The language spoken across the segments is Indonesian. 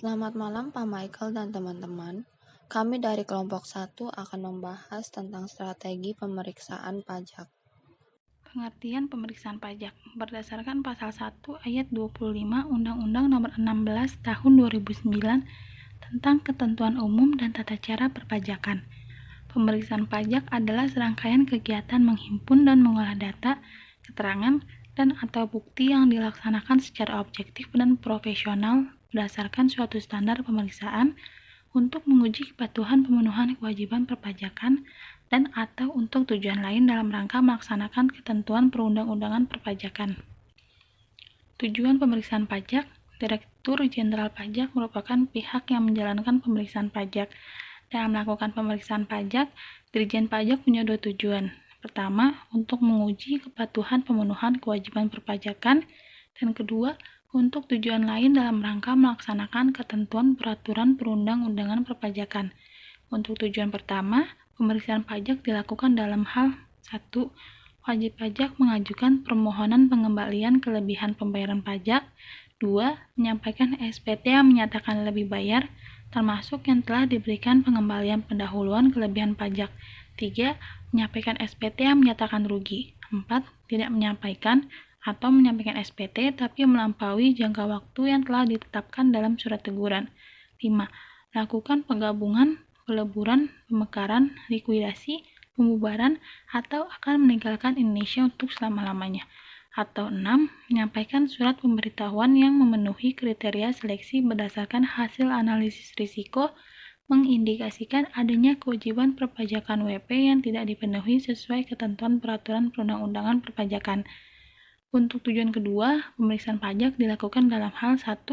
Selamat malam Pak Michael dan teman-teman. Kami dari kelompok 1 akan membahas tentang strategi pemeriksaan pajak. Pengertian pemeriksaan pajak berdasarkan pasal 1 ayat 25 Undang-Undang Nomor 16 Tahun 2009 tentang Ketentuan Umum dan Tata Cara Perpajakan. Pemeriksaan pajak adalah serangkaian kegiatan menghimpun dan mengolah data, keterangan, dan atau bukti yang dilaksanakan secara objektif dan profesional berdasarkan suatu standar pemeriksaan untuk menguji kepatuhan pemenuhan kewajiban perpajakan dan atau untuk tujuan lain dalam rangka melaksanakan ketentuan perundang-undangan perpajakan. Tujuan pemeriksaan pajak, Direktur Jenderal Pajak merupakan pihak yang menjalankan pemeriksaan pajak. Dalam melakukan pemeriksaan pajak, Dirjen Pajak punya dua tujuan. Pertama, untuk menguji kepatuhan pemenuhan kewajiban perpajakan, dan kedua, untuk tujuan lain dalam rangka melaksanakan ketentuan peraturan perundang-undangan perpajakan. Untuk tujuan pertama, pemeriksaan pajak dilakukan dalam hal 1. Wajib pajak mengajukan permohonan pengembalian kelebihan pembayaran pajak. 2. Menyampaikan SPT yang menyatakan lebih bayar, termasuk yang telah diberikan pengembalian pendahuluan kelebihan pajak. 3. Menyampaikan SPT yang menyatakan rugi. 4. Tidak menyampaikan atau menyampaikan SPT tapi melampaui jangka waktu yang telah ditetapkan dalam surat teguran. 5. Lakukan penggabungan, peleburan, pemekaran, likuidasi, pembubaran, atau akan meninggalkan Indonesia untuk selama-lamanya. Atau 6. Menyampaikan surat pemberitahuan yang memenuhi kriteria seleksi berdasarkan hasil analisis risiko mengindikasikan adanya kewajiban perpajakan WP yang tidak dipenuhi sesuai ketentuan peraturan perundang-undangan perpajakan. Untuk tujuan kedua, pemeriksaan pajak dilakukan dalam hal 1.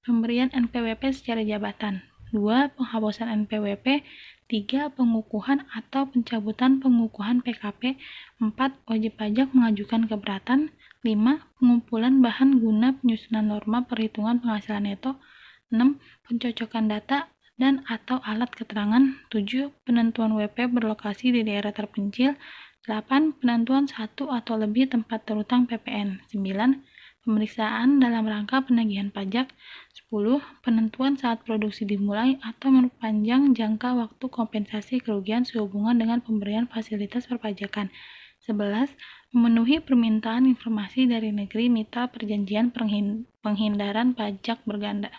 Pemberian NPWP secara jabatan. 2. Penghapusan NPWP. 3. Pengukuhan atau pencabutan pengukuhan PKP. 4. Wajib pajak mengajukan keberatan. 5. Pengumpulan bahan guna penyusunan norma perhitungan penghasilan neto. 6. Pencocokan data dan atau alat keterangan. 7. Penentuan WP berlokasi di daerah terpencil. 8. Penentuan satu atau lebih tempat terutang PPN. 9. Pemeriksaan dalam rangka penagihan pajak. 10. Penentuan saat produksi dimulai atau memperpanjang jangka waktu kompensasi kerugian sehubungan dengan pemberian fasilitas perpajakan. 11. Memenuhi permintaan informasi dari negeri mitra perjanjian penghindaran pajak berganda.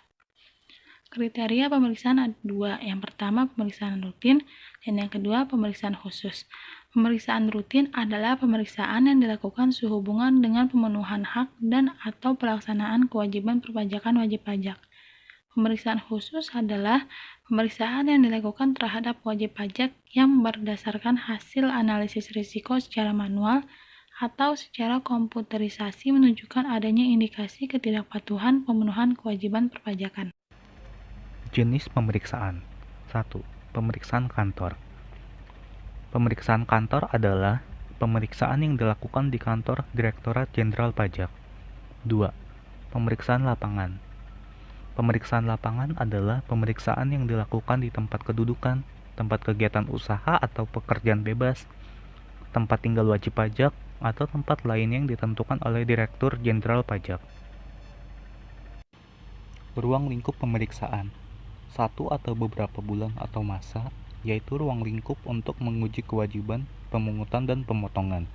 Kriteria pemeriksaan ada dua. Yang pertama, pemeriksaan rutin, dan yang kedua, pemeriksaan khusus. Pemeriksaan rutin adalah pemeriksaan yang dilakukan sehubungan dengan pemenuhan hak dan atau pelaksanaan kewajiban perpajakan wajib pajak. Pemeriksaan khusus adalah pemeriksaan yang dilakukan terhadap wajib pajak yang berdasarkan hasil analisis risiko secara manual atau secara komputerisasi menunjukkan adanya indikasi ketidakpatuhan pemenuhan kewajiban perpajakan. Jenis pemeriksaan. 1. Pemeriksaan kantor. Pemeriksaan kantor adalah pemeriksaan yang dilakukan di kantor Direktorat Jenderal Pajak. 2. Pemeriksaan lapangan. Pemeriksaan lapangan adalah pemeriksaan yang dilakukan di tempat kedudukan, tempat kegiatan usaha atau pekerjaan bebas, tempat tinggal wajib pajak, atau tempat lain yang ditentukan oleh Direktur Jenderal Pajak. Ruang lingkup pemeriksaan. 1 atau beberapa bulan atau masa, yaitu ruang lingkup untuk menguji kewajiban pemungutan dan pemotongan.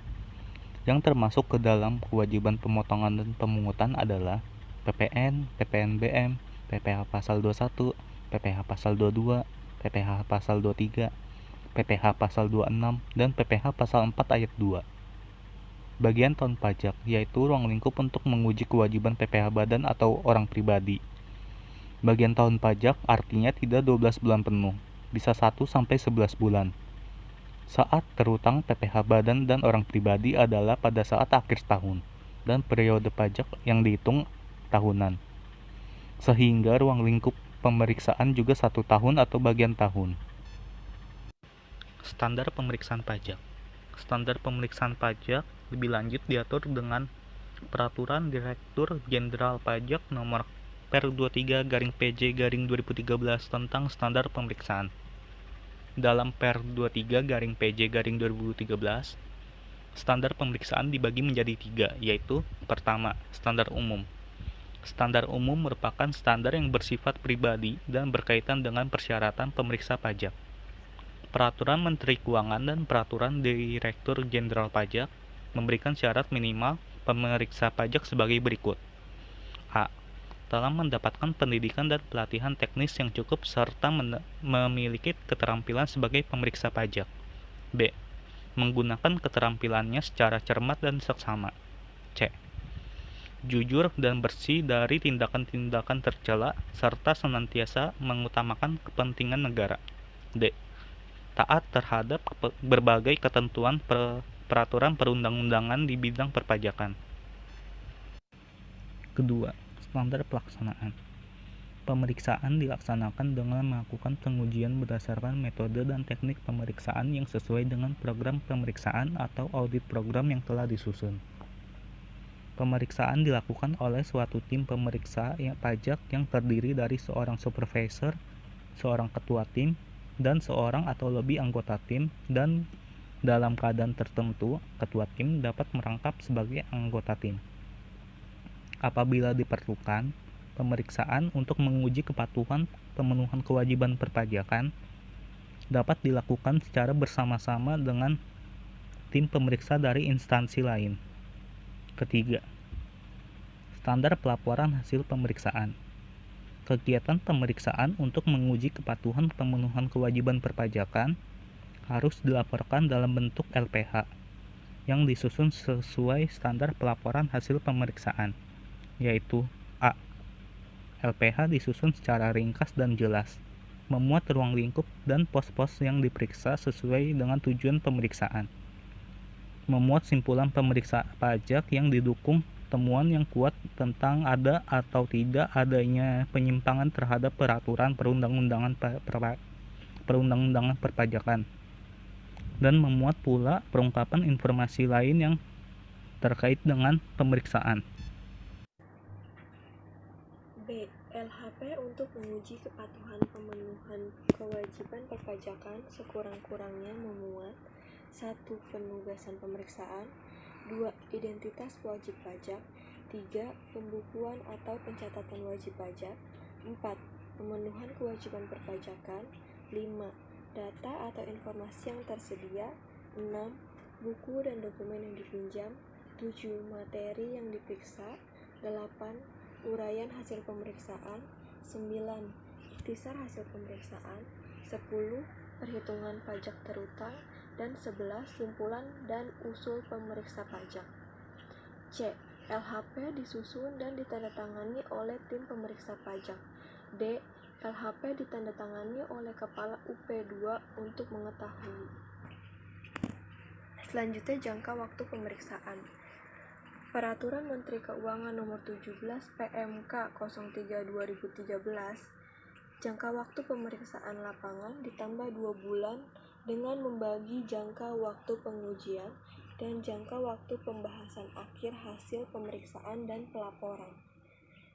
Yang termasuk ke dalam kewajiban pemotongan dan pemungutan adalah PPN, PPNBM, PPh pasal 21, PPh pasal 22, PPh pasal 23, PPh pasal 26, dan PPh pasal 4 ayat 2. Bagian tahun pajak, yaitu ruang lingkup untuk menguji kewajiban PPh badan atau orang pribadi. Bagian tahun pajak artinya tidak 12 bulan penuh, bisa 1-11 bulan. Saat terutang PPh badan dan orang pribadi adalah pada saat akhir tahun, dan periode pajak yang dihitung tahunan. Sehingga ruang lingkup pemeriksaan juga 1 tahun atau bagian tahun. Standar pemeriksaan pajak. Standar pemeriksaan pajak lebih lanjut diatur dengan Peraturan Direktur Jenderal Pajak Nomor Per 23/PJ/2013 tentang standar pemeriksaan. Dalam Per 23/PJ/2013, standar pemeriksaan dibagi menjadi 3, yaitu pertama, standar umum. Standar umum merupakan standar yang bersifat pribadi dan berkaitan dengan persyaratan pemeriksa pajak. Peraturan Menteri Keuangan dan Peraturan Direktur Jenderal Pajak memberikan syarat minimal pemeriksa pajak sebagai berikut. A. Telah mendapatkan pendidikan dan pelatihan teknis yang cukup serta memiliki keterampilan sebagai pemeriksa pajak. B. Menggunakan keterampilannya secara cermat dan seksama. C. Jujur dan bersih dari tindakan-tindakan tercela serta senantiasa mengutamakan kepentingan negara. D. Taat terhadap berbagai ketentuan peraturan perundang-undangan di bidang perpajakan. Kedua, standar pelaksanaan. Pemeriksaan dilaksanakan dengan melakukan pengujian berdasarkan metode dan teknik pemeriksaan yang sesuai dengan program pemeriksaan atau audit program yang telah disusun. Pemeriksaan dilakukan oleh suatu tim pemeriksa pajak yang terdiri dari seorang supervisor, seorang ketua tim, dan seorang atau lebih anggota tim, dan dalam keadaan tertentu, ketua tim dapat merangkap sebagai anggota tim. Apabila diperlukan, pemeriksaan untuk menguji kepatuhan pemenuhan kewajiban perpajakan dapat dilakukan secara bersama-sama dengan tim pemeriksa dari instansi lain. Ketiga, standar pelaporan hasil pemeriksaan. Kegiatan pemeriksaan untuk menguji kepatuhan pemenuhan kewajiban perpajakan harus dilaporkan dalam bentuk LPH yang disusun sesuai standar pelaporan hasil pemeriksaan, yaitu A. LPH disusun secara ringkas dan jelas, memuat ruang lingkup dan pos-pos yang diperiksa sesuai dengan tujuan pemeriksaan, memuat simpulan pemeriksa pajak yang didukung temuan yang kuat tentang ada atau tidak adanya penyimpangan terhadap peraturan perundang-undangan perpajakan, dan memuat pula perungkapan informasi lain yang terkait dengan pemeriksaan. B. LHP untuk menguji kepatuhan pemenuhan kewajiban perpajakan sekurang-kurangnya memuat 1. Penugasan pemeriksaan, 2. Identitas wajib pajak, 3. Pembukuan atau pencatatan wajib pajak, 4. Pemenuhan kewajiban perpajakan, 5. Data atau informasi yang tersedia, 6. Buku dan dokumen yang dipinjam, 7. Materi yang diperiksa, 8. Uraian hasil pemeriksaan, 9. Ikhtisar hasil pemeriksaan, 10. Perhitungan pajak terutang, dan 11. Simpulan dan usul pemeriksa pajak. C. LHP disusun dan ditandatangani oleh tim pemeriksa pajak. D. LHP ditandatangani oleh Kepala UP2 untuk mengetahui. Selanjutnya jangka waktu pemeriksaan. Peraturan Menteri Keuangan Nomor 17 PMK 03/2013, jangka waktu pemeriksaan lapangan ditambah 2 bulan dengan membagi jangka waktu pengujian dan jangka waktu pembahasan akhir hasil pemeriksaan dan pelaporan.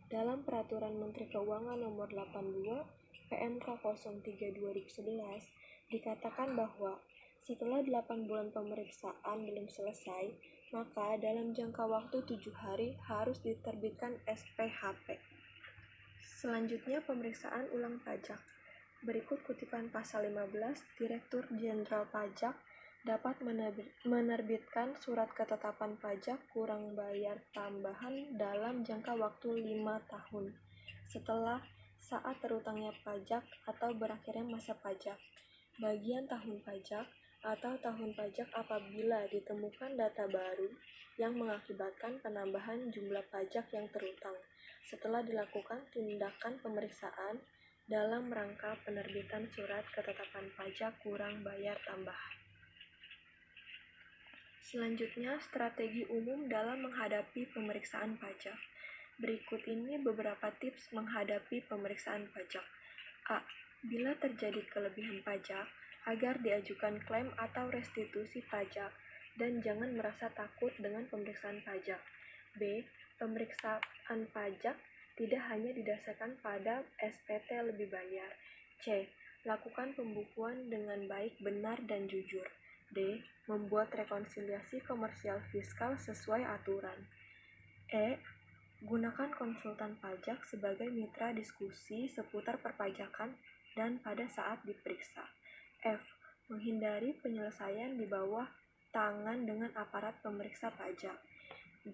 Dalam Peraturan Menteri Keuangan Nomor 82 PMK 03/2011 dikatakan bahwa setelah 8 bulan pemeriksaan belum selesai, maka dalam jangka waktu 7 hari harus diterbitkan SPHP. Selanjutnya pemeriksaan ulang pajak. Berikut kutipan pasal 15, Direktur Jenderal Pajak dapat menerbitkan surat ketetapan pajak kurang bayar tambahan dalam jangka waktu 5 tahun setelah saat terutangnya pajak atau berakhirnya masa pajak, bagian tahun pajak, atau tahun pajak apabila ditemukan data baru yang mengakibatkan penambahan jumlah pajak yang terutang setelah dilakukan tindakan pemeriksaan dalam rangka penerbitan surat ketetapan pajak kurang bayar tambahan. Selanjutnya, strategi umum dalam menghadapi pemeriksaan pajak. Berikut ini beberapa tips menghadapi pemeriksaan pajak. A. Bila terjadi kelebihan pajak, agar diajukan klaim atau restitusi pajak, dan jangan merasa takut dengan pemeriksaan pajak. B. Pemeriksaan pajak tidak hanya didasarkan pada SPT lebih bayar. C. Lakukan pembukuan dengan baik, benar, dan jujur. D. Membuat rekonsiliasi komersial fiskal sesuai aturan. E. Gunakan konsultan pajak sebagai mitra diskusi seputar perpajakan dan pada saat diperiksa. F. Menghindari penyelesaian di bawah tangan dengan aparat pemeriksa pajak.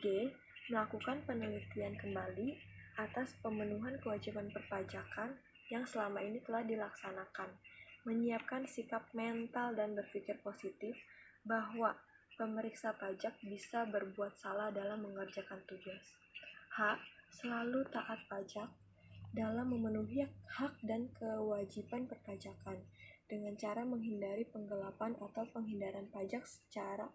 G. Melakukan penelitian kembali atas pemenuhan kewajiban perpajakan yang selama ini telah dilaksanakan. Menyiapkan sikap mental dan berpikir positif bahwa pemeriksa pajak bisa berbuat salah dalam mengerjakan tugas. H. Selalu taat pajak dalam memenuhi hak dan kewajiban perpajakan dengan cara menghindari penggelapan atau penghindaran pajak secara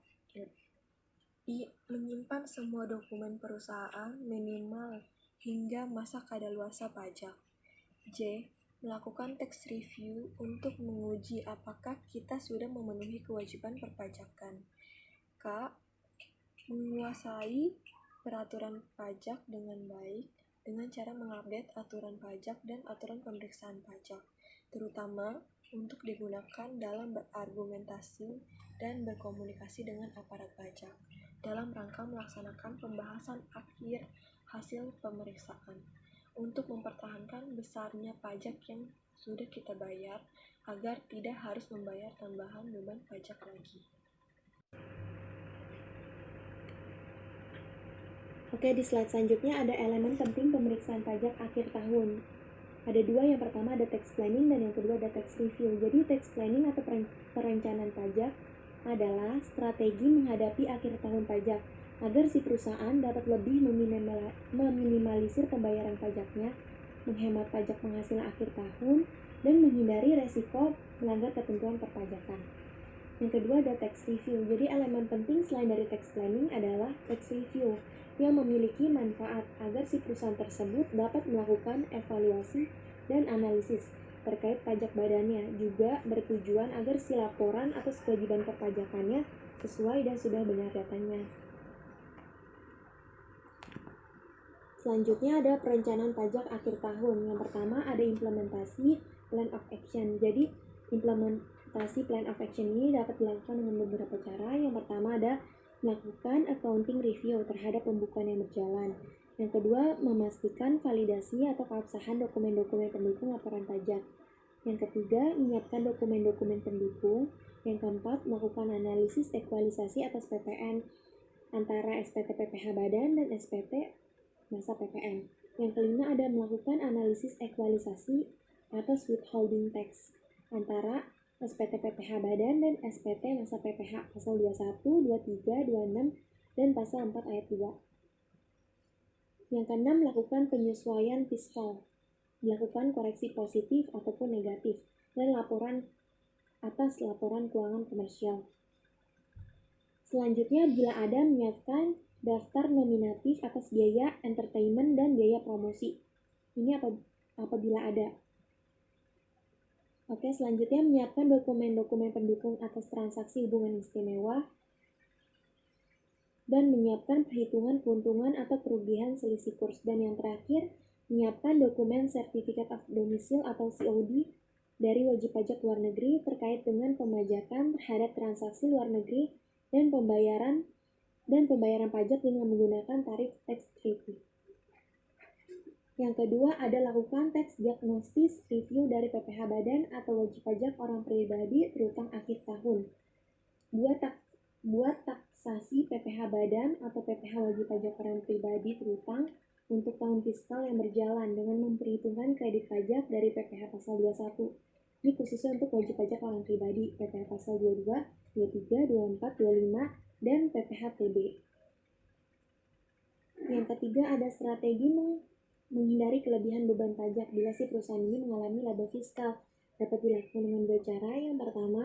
I. Menyimpan semua dokumen perusahaan minimal hingga masa kadaluarsa pajak. J. Melakukan tax review untuk menguji apakah kita sudah memenuhi kewajiban perpajakan. K. Menguasai peraturan pajak dengan baik dengan cara mengupdate aturan pajak dan aturan pemeriksaan pajak, terutama untuk digunakan dalam berargumentasi dan berkomunikasi dengan aparat pajak dalam rangka melaksanakan pembahasan akhir hasil pemeriksaan untuk mempertahankan besarnya pajak yang sudah kita bayar agar tidak harus membayar tambahan beban pajak lagi. Oke, di slide selanjutnya ada elemen penting pemeriksaan pajak akhir tahun. Ada dua, yang pertama ada tax planning dan yang kedua ada tax review. Jadi tax planning atau perencanaan pajak adalah strategi menghadapi akhir tahun pajak agar si perusahaan dapat lebih meminimalisir pembayaran pajaknya, menghemat pajak penghasilan akhir tahun, dan menghindari resiko melanggar ketentuan perpajakan. Yang kedua ada tax review. Jadi elemen penting selain dari tax planning adalah tax review yang memiliki manfaat agar si perusahaan tersebut dapat melakukan evaluasi dan analisis terkait pajak badannya, juga bertujuan agar si laporan atas kewajiban perpajakannya sesuai dan sudah benar datanya. Selanjutnya ada perencanaan pajak akhir tahun. Yang pertama ada implementasi plan of action. Jadi implementasi plan of action ini dapat dilakukan dengan beberapa cara. Yang pertama ada melakukan accounting review terhadap pembukuan yang berjalan. Yang kedua, memastikan validasi atau keabsahan dokumen-dokumen pendukung laporan pajak. Yang ketiga, menyiapkan dokumen-dokumen pendukung. Yang keempat, melakukan analisis ekualisasi atas PPN antara SPT PPh Badan dan SPT masa PPN. Yang kelima ada melakukan analisis ekualisasi atas withholding tax antara SPT PPh Badan dan SPT masa PPh pasal 21, 23, 26, dan pasal 4 ayat 2. Yang keenam, melakukan penyesuaian fiskal, dilakukan koreksi positif ataupun negatif, dan laporan atas laporan keuangan komersial. Selanjutnya, bila ada, menyiapkan daftar nominatif atas biaya entertainment dan biaya promosi. Ini apabila ada. Oke, selanjutnya menyiapkan dokumen-dokumen pendukung atas transaksi hubungan istimewa dan menyiapkan perhitungan keuntungan atau kerugian selisih kurs. Dan yang terakhir, menyiapkan dokumen Certificate of Domicile atau COD dari wajib pajak luar negeri terkait dengan pemajakan terhadap transaksi luar negeri dan pembayaran pajak dengan menggunakan tarif tax treaty. Yang kedua ada lakukan tax diagnosis review dari PPh Badan atau wajib pajak orang pribadi terutang akhir tahun. Buat taksasi PPh Badan atau PPh wajib pajak orang pribadi terutang untuk tahun fiskal yang berjalan dengan memperhitungkan kredit pajak dari PPh pasal 21. Ini khususnya untuk wajib pajak orang pribadi, PPh pasal 22, 23, 24, 25, dan PPh TB. Yang ketiga ada strategi menghindari kelebihan beban pajak bila si perusahaan ini mengalami laba fiskal. Dapat dilakukan dengan dua cara. Yang pertama,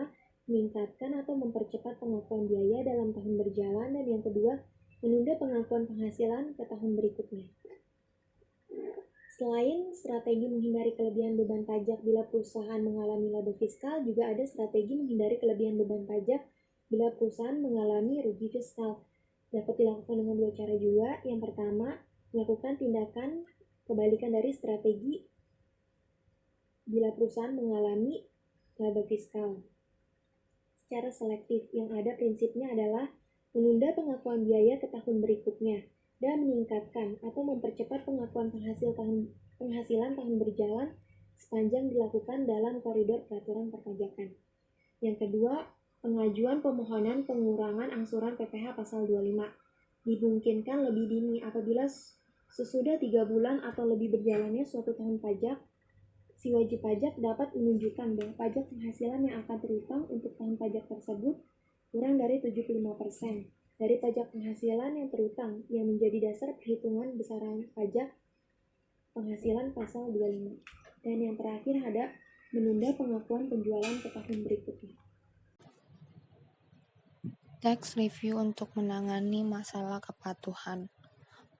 meningkatkan atau mempercepat pengakuan biaya dalam tahun berjalan, dan yang kedua, menunda pengakuan penghasilan ke tahun berikutnya. Selain strategi menghindari kelebihan beban pajak bila perusahaan mengalami laba fiskal, juga ada strategi menghindari kelebihan beban pajak bila perusahaan mengalami rugi fiskal. Dapat dilakukan dengan dua cara juga. Yang pertama, melakukan tindakan kebalikan dari strategi bila perusahaan mengalami laba fiskal secara selektif. Yang ada prinsipnya adalah menunda pengakuan biaya ke tahun berikutnya. dan meningkatkan atau mempercepat pengakuan penghasilan tahun berjalan sepanjang dilakukan dalam koridor peraturan perpajakan. Yang kedua, pengajuan pemohonan pengurangan angsuran PPh pasal 25 dimungkinkan lebih dini apabila sesudah 3 bulan atau lebih berjalannya suatu tahun pajak, si wajib pajak dapat menunjukkan bahwa pajak penghasilan yang akan terutang untuk tahun pajak tersebut kurang dari 75% dari pajak penghasilan yang terutang yang menjadi dasar perhitungan besaran pajak penghasilan pasal 25. Dan yang terakhir ada menunda pengakuan penjualan ke tahun berikutnya. Tax review untuk menangani masalah kepatuhan.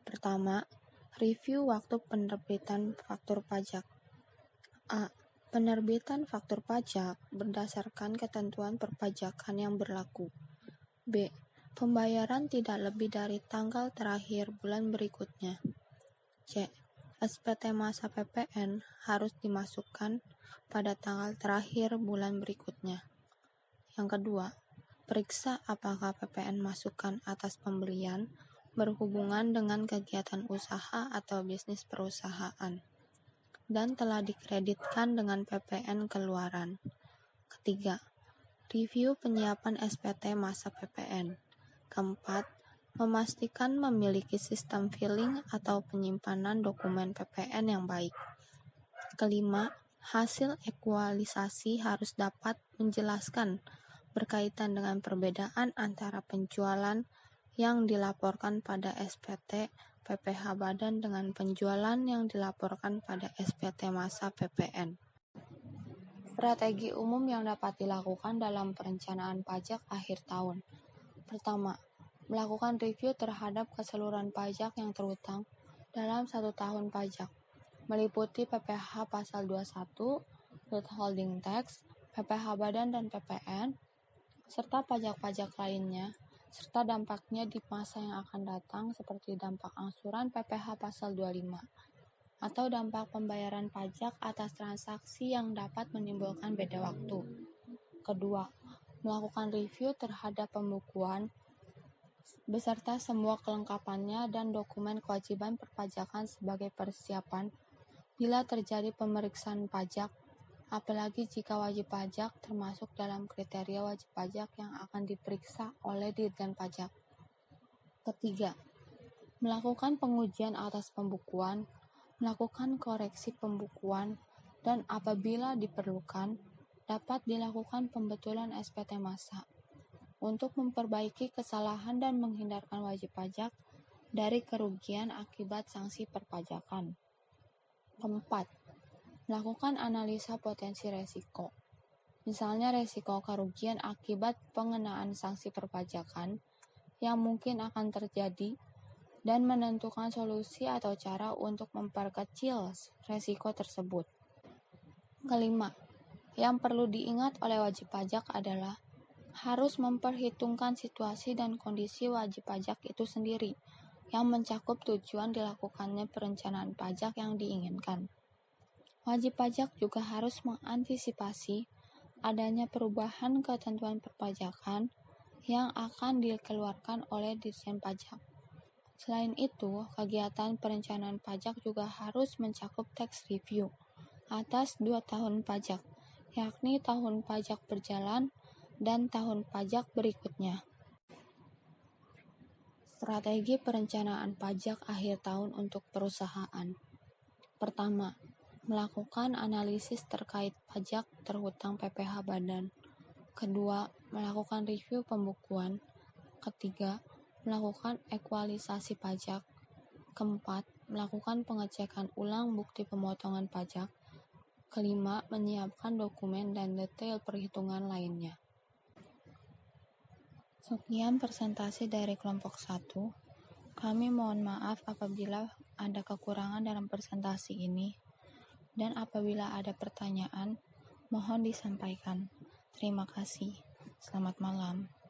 Pertama, review waktu penerbitan faktur pajak. A. Penerbitan faktur pajak berdasarkan ketentuan perpajakan yang berlaku. B. Pembayaran tidak lebih dari tanggal terakhir bulan berikutnya. C. SPT masa PPN harus dimasukkan pada tanggal terakhir bulan berikutnya. Yang kedua, periksa apakah PPN masukan atas pembelian berhubungan dengan kegiatan usaha atau bisnis perusahaan dan telah dikreditkan dengan PPN keluaran. Ketiga, review penyiapan SPT masa PPN. Keempat, memastikan memiliki sistem filing atau penyimpanan dokumen PPN yang baik. Kelima, hasil ekualisasi harus dapat menjelaskan berkaitan dengan perbedaan antara penjualan yang dilaporkan pada SPT PPh Badan dengan penjualan yang dilaporkan pada SPT masa PPN. Strategi umum yang dapat dilakukan dalam perencanaan pajak akhir tahun. Pertama, melakukan review terhadap keseluruhan pajak yang terutang dalam 1 tahun pajak, meliputi PPh pasal 21, withholding tax, PPh Badan dan PPN, serta pajak-pajak lainnya, serta dampaknya di masa yang akan datang seperti dampak angsuran PPh pasal 25, atau dampak pembayaran pajak atas transaksi yang dapat menimbulkan beda waktu. Kedua, melakukan review terhadap pembukuan beserta semua kelengkapannya dan dokumen kewajiban perpajakan sebagai persiapan bila terjadi pemeriksaan pajak, apalagi jika wajib pajak termasuk dalam kriteria wajib pajak yang akan diperiksa oleh Ditjen Pajak. Ketiga, melakukan pengujian atas pembukuan, melakukan koreksi pembukuan, dan apabila diperlukan, dapat dilakukan pembetulan SPT masa untuk memperbaiki kesalahan dan menghindarkan wajib pajak dari kerugian akibat sanksi perpajakan. Keempat, melakukan analisa potensi resiko. Misalnya resiko kerugian akibat pengenaan sanksi perpajakan yang mungkin akan terjadi dan menentukan solusi atau cara untuk memperkecil resiko tersebut. Kelima, yang perlu diingat oleh wajib pajak adalah harus memperhitungkan situasi dan kondisi wajib pajak itu sendiri yang mencakup tujuan dilakukannya perencanaan pajak yang diinginkan. Wajib pajak juga harus mengantisipasi adanya perubahan ketentuan perpajakan yang akan dikeluarkan oleh Ditjen Pajak. Selain itu, kegiatan perencanaan pajak juga harus mencakup tax review atas 2 tahun pajak, yakni tahun pajak berjalan dan tahun pajak berikutnya. Strategi perencanaan pajak akhir tahun untuk perusahaan. Pertama, melakukan analisis terkait pajak terhutang PPh Badan. Kedua, melakukan review pembukuan. Ketiga, melakukan ekualisasi pajak. Keempat, melakukan pengecekan ulang bukti pemotongan pajak. Kelima, menyiapkan dokumen dan detail perhitungan lainnya. Sekian presentasi dari kelompok 1. Kami mohon maaf apabila ada kekurangan dalam presentasi ini, dan apabila ada pertanyaan, mohon disampaikan. Terima kasih. Selamat malam.